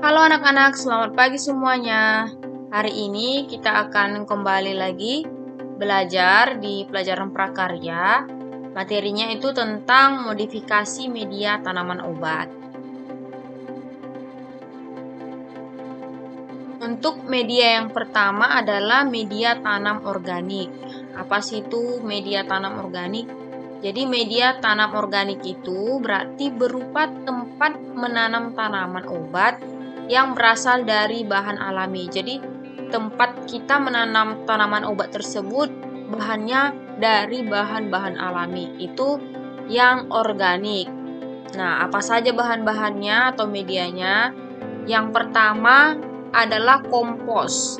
Halo anak-anak, selamat pagi semuanya. Hari ini kita akan kembali lagi belajar di pelajaran prakarya. Materinya itu tentang modifikasi media tanaman obat. Untuk media yang pertama adalah media tanam organik. Apa sih itu media tanam organik? Jadi media tanam organik itu berarti berupa tempat menanam tanaman obat yang berasal dari bahan alami. Jadi tempat kita menanam tanaman obat tersebut bahannya dari bahan-bahan alami. Itu yang organik. Nah, apa saja bahan-bahannya atau medianya? Yang pertama adalah kompos.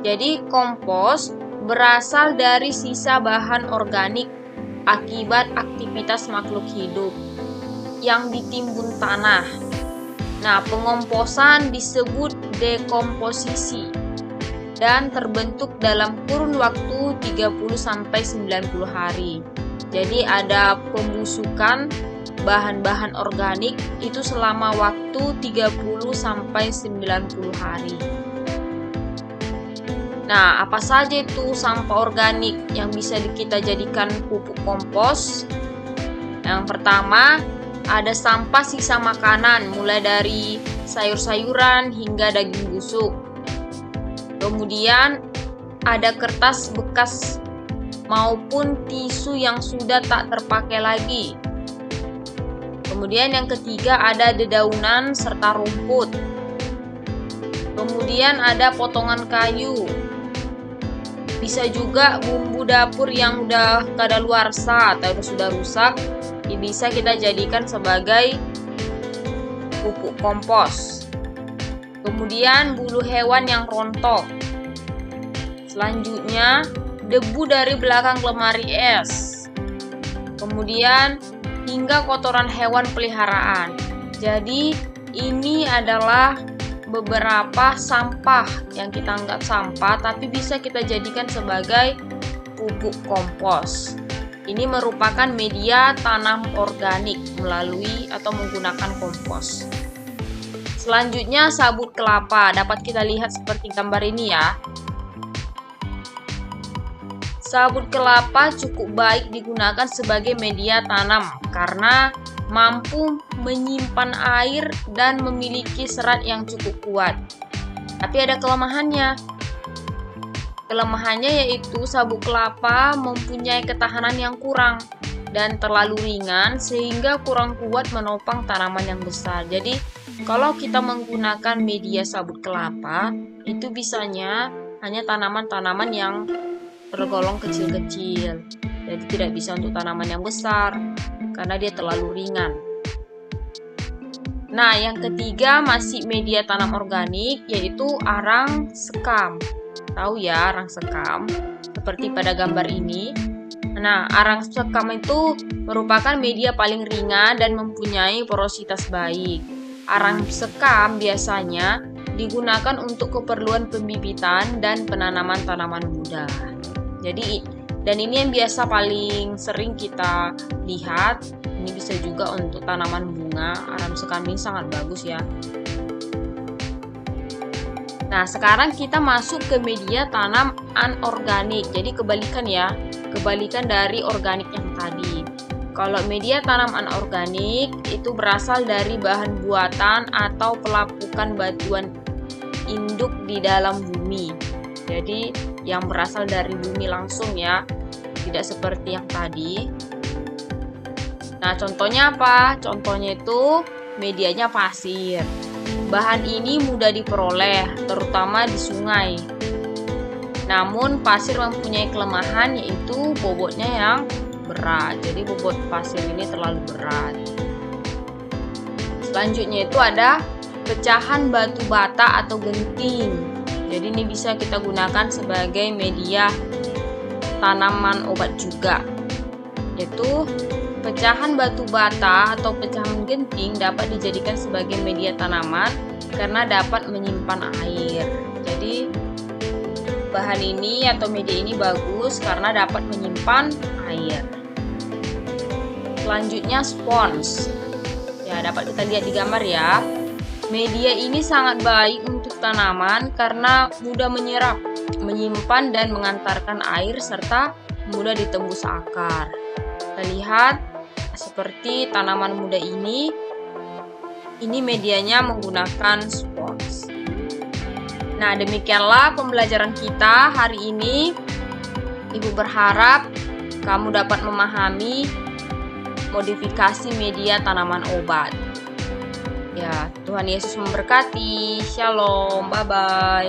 Jadi kompos berasal dari sisa bahan organik akibat aktivitas makhluk hidup yang ditimbun tanah. Nah, pengomposan disebut dekomposisi dan terbentuk dalam kurun waktu 30-90 hari. Jadi ada pembusukan bahan-bahan organik itu selama waktu 30-90 hari. Nah, apa saja itu sampah organik yang bisa kita jadikan pupuk kompos? Yang pertama, ada sampah sisa makanan, mulai dari sayur-sayuran hingga daging busuk. Kemudian, ada kertas bekas maupun tisu yang sudah tak terpakai lagi. Kemudian yang ketiga, ada dedaunan serta rumput. Kemudian ada potongan kayu. Bisa juga bumbu dapur yang udah kadaluarsa atau sudah rusak, bisa kita jadikan sebagai pupuk kompos. Kemudian bulu hewan yang rontok. Selanjutnya debu dari belakang lemari es. Kemudian hingga kotoran hewan peliharaan. Jadi ini adalah beberapa sampah yang kita anggap sampah tapi bisa kita jadikan sebagai pupuk kompos. Ini merupakan media tanam organik melalui atau menggunakan kompos. Selanjutnya sabut kelapa, dapat kita lihat seperti gambar ini ya. Sabut kelapa cukup baik digunakan sebagai media tanam karena mampu menyimpan air dan memiliki serat yang cukup kuat. Tapi ada kelemahannya. Kelemahannya yaitu sabut kelapa mempunyai ketahanan yang kurang dan terlalu ringan sehingga kurang kuat menopang tanaman yang besar. Jadi, kalau kita menggunakan media sabut kelapa, itu bisanya hanya tanaman-tanaman yang tergolong kecil-kecil. Jadi tidak bisa untuk tanaman yang besar karena dia terlalu ringan. Nah, yang ketiga masih media tanam organik yaitu arang sekam. Tahu ya arang sekam? Seperti pada gambar ini. Nah, arang sekam itu merupakan media paling ringan dan mempunyai porositas baik. Arang sekam biasanya digunakan untuk keperluan pembibitan dan penanaman tanaman muda. Dan ini yang biasa paling sering kita lihat. Ini bisa juga untuk tanaman bunga. Arang sekam ini sangat bagus ya. Nah, sekarang kita masuk ke media tanam anorganik. Jadi kebalikan ya. Kebalikan dari organik yang tadi. Kalau media tanam anorganik itu berasal dari bahan buatan atau pelapukan batuan induk di dalam bumi. Jadi yang berasal dari bumi langsung ya, tidak seperti yang tadi. Nah, contohnya apa? Contohnya itu medianya pasir. Bahan ini mudah diperoleh, terutama di sungai. Namun pasir mempunyai kelemahan yaitu bobotnya yang berat. Jadi bobot pasir ini terlalu berat. Selanjutnya itu ada pecahan batu bata atau genting. Jadi ini bisa kita gunakan sebagai media tanaman obat juga. Yaitu pecahan batu bata atau pecahan genting dapat dijadikan sebagai media tanaman karena dapat menyimpan air. Jadi bahan ini atau media ini bagus karena dapat menyimpan air. Selanjutnya spons. Ya, dapat kita lihat di gambar ya. Media ini sangat baik untuk tanaman karena mudah menyerap, menyimpan dan mengantarkan air serta mudah ditembus akar. Kita lihat seperti tanaman muda ini medianya menggunakan spons. Nah, demikianlah pembelajaran kita hari ini. Ibu berharap kamu dapat memahami modifikasi media tanaman obat. Ya, Tuhan Yesus memberkati. Shalom, bye-bye.